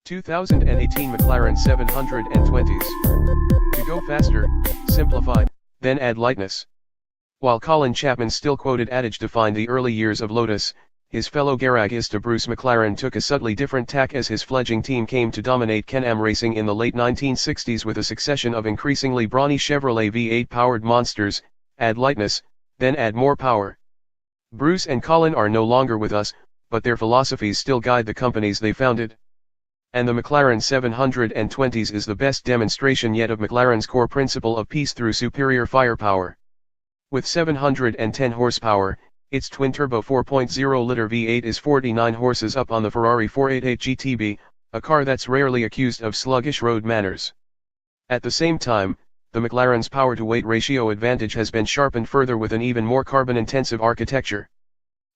2018 McLaren 720s. To go faster, simplify, then add lightness. While Colin Chapman still quoted adage defined the early years of Lotus, his fellow garagista Bruce McLaren took a subtly different tack as his fledging team came to dominate Can-Am racing in the late 1960s with a succession of increasingly brawny Chevrolet V8-powered monsters. Add lightness, then add more power. Bruce and Colin are no longer with us, but their philosophies still guide the companies they founded. And the McLaren 720s is the best demonstration yet of McLaren's core principle of peace through superior firepower. With 710 horsepower, its twin-turbo 4.0-liter V8 is 49 horses up on the Ferrari 488 GTB, a car that's rarely accused of sluggish road manners. At the same time, the McLaren's power-to-weight ratio advantage has been sharpened further with an even more carbon-intensive architecture.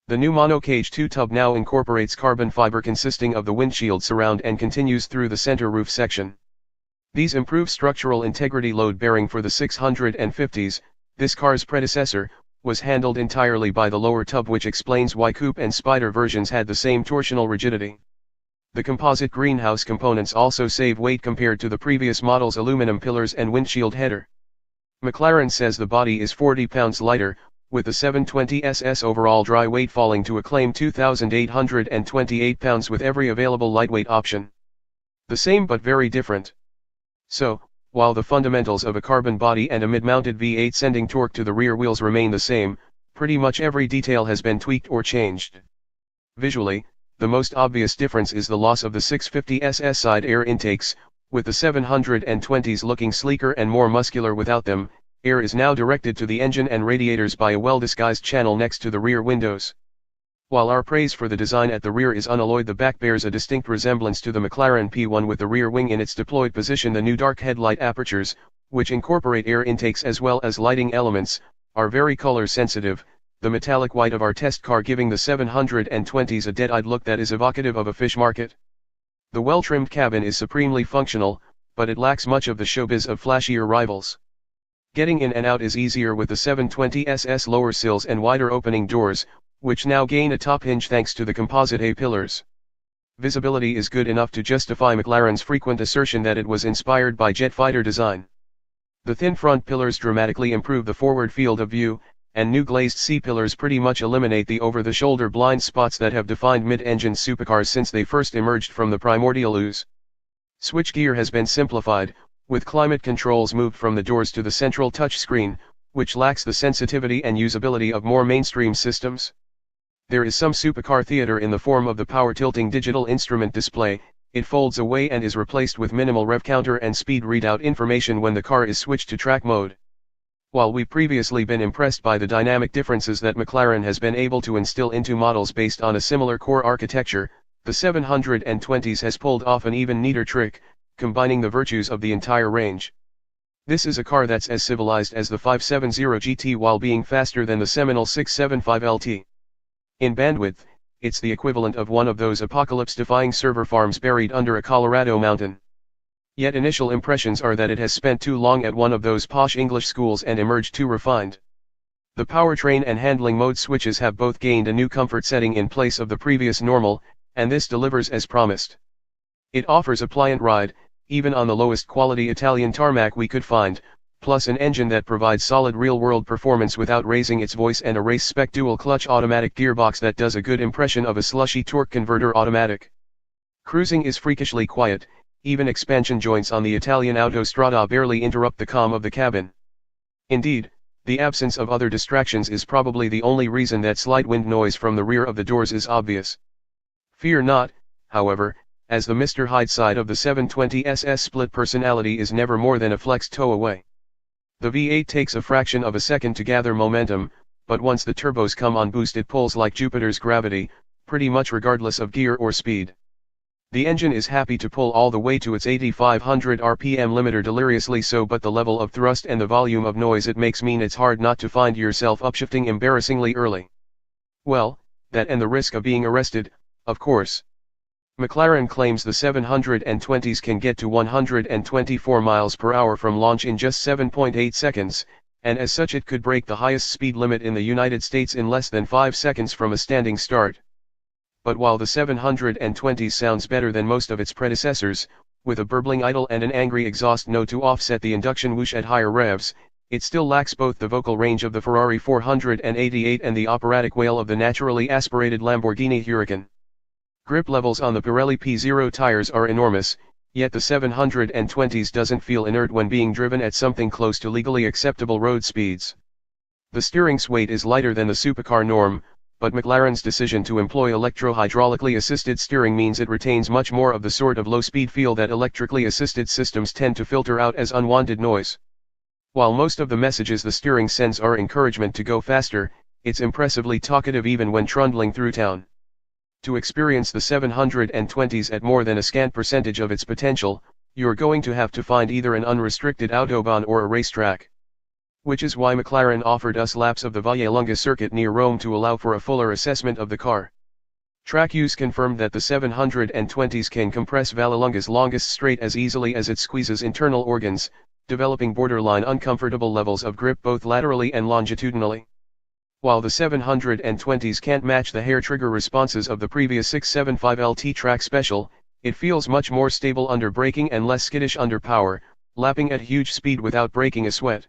The new monocage two-tub now incorporates carbon fiber consisting of the windshield surround and continues through the center roof section. These improve structural integrity. Load bearing for the 650s, this car's predecessor, was handled entirely by the lower tub, which explains why coupe and Spider versions had the same torsional rigidity. The composite greenhouse components also save weight compared to the previous model's aluminum pillars and windshield header. McLaren says the body is 40 pounds lighter, with the 720SS overall dry weight falling to a claimed 2,828 pounds with every available lightweight option. The same but very different. So, while the fundamentals of a carbon body and a mid-mounted V8 sending torque to the rear wheels remain the same, pretty much every detail has been tweaked or changed. Visually, the most obvious difference is the loss of the 650SS side air intakes, with the 720s looking sleeker and more muscular without them. Air is now directed to the engine and radiators by a well-disguised channel next to the rear windows. While our praise for the design at the rear is unalloyed, the back bears a distinct resemblance to the McLaren P1 with the rear wing in its deployed position. The new dark headlight apertures, which incorporate air intakes as well as lighting elements, are very color sensitive, the metallic white of our test car giving the 720s a dead-eyed look that is evocative of a fish market. The well-trimmed cabin is supremely functional, but it lacks much of the showbiz of flashier rivals. Getting in and out is easier with the 720SS lower sills and wider opening doors, which now gain a top hinge thanks to the composite A-pillars. Visibility is good enough to justify McLaren's frequent assertion that it was inspired by jet fighter design. The thin front pillars dramatically improve the forward field of view, and new glazed C-pillars pretty much eliminate the over-the-shoulder blind spots that have defined mid-engine supercars since they first emerged from the primordial ooze. Switchgear has been simplified, with climate controls moved from the doors to the central touchscreen, which lacks the sensitivity and usability of more mainstream systems. There is some supercar theater in the form of the power-tilting digital instrument display. It folds away and is replaced with minimal rev counter and speed readout information when the car is switched to track mode. While we've previously been impressed by the dynamic differences that McLaren has been able to instill into models based on a similar core architecture, the 720s has pulled off an even neater trick, combining the virtues of the entire range. This is a car that's as civilized as the 570 GT while being faster than the seminal 675 LT. In bandwidth, it's the equivalent of one of those apocalypse-defying server farms buried under a Colorado mountain. Yet initial impressions are that it has spent too long at one of those posh English schools and emerged too refined. The powertrain and handling mode switches have both gained a new comfort setting in place of the previous normal, and this delivers as promised. It offers a pliant ride, even on the lowest quality Italian tarmac we could find, plus an engine that provides solid real-world performance without raising its voice and a race-spec dual-clutch automatic gearbox that does a good impression of a slushy torque converter automatic. Cruising is freakishly quiet, even expansion joints on the Italian autostrada barely interrupt the calm of the cabin. Indeed, the absence of other distractions is probably the only reason that slight wind noise from the rear of the doors is obvious. Fear not, however, as the Mr. Hyde side of the 720SS split personality is never more than a flex toe away. The V8 takes a fraction of a second to gather momentum, but once the turbos come on boost it pulls like Jupiter's gravity, pretty much regardless of gear or speed. The engine is happy to pull all the way to its 8,500 RPM limiter deliriously so, but the level of thrust and the volume of noise it makes mean it's hard not to find yourself upshifting embarrassingly early. Well, that and the risk of being arrested, of course. McLaren claims the 720s can get to 124 miles per hour from launch in just 7.8 seconds, and as such it could break the highest speed limit in the United States in less than 5 seconds from a standing start. But while the 720s sounds better than most of its predecessors, with a burbling idle and an angry exhaust note to offset the induction whoosh at higher revs, it still lacks both the vocal range of the Ferrari 488 and the operatic wail of the naturally aspirated Lamborghini Huracan. Grip levels on the Pirelli P0 tires are enormous, yet the 720s doesn't feel inert when being driven at something close to legally acceptable road speeds. The steering's weight is lighter than the supercar norm, but McLaren's decision to employ electro-hydraulically assisted steering means it retains much more of the sort of low-speed feel that electrically assisted systems tend to filter out as unwanted noise. While most of the messages the steering sends are encouragement to go faster, it's impressively talkative even when trundling through town. To experience the 720s at more than a scant percentage of its potential, you're going to have to find either an unrestricted autobahn or a racetrack. Which is why McLaren offered us laps of the Vallelunga circuit near Rome to allow for a fuller assessment of the car. Track use confirmed that the 720s can compress Vallelunga's longest straight as easily as it squeezes internal organs, developing borderline uncomfortable levels of grip both laterally and longitudinally. While the 720s can't match the hair trigger responses of the previous 675LT track special, it feels much more stable under braking and less skittish under power, lapping at huge speed without breaking a sweat.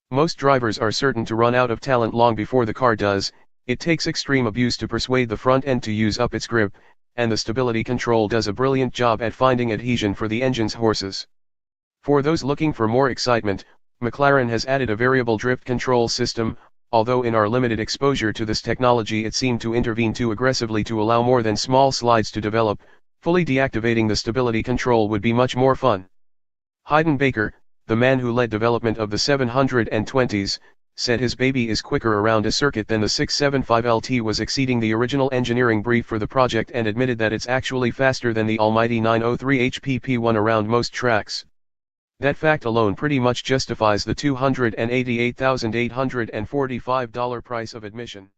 Most drivers are certain to run out of talent long before the car does. It takes extreme abuse to persuade the front end to use up its grip, and the stability control does a brilliant job at finding adhesion for the engine's horses. For those looking for more excitement, McLaren has added a variable drift control system, although in our limited exposure to this technology it seemed to intervene too aggressively to allow more than small slides to develop. Fully deactivating the stability control would be much more fun. Hayden Baker, the man who led development of the 720s, said his baby is quicker around a circuit than the 675LT was, exceeding the original engineering brief for the project, and admitted that it's actually faster than the almighty 903 HP P1 around most tracks. That fact alone pretty much justifies the $288,845 price of admission.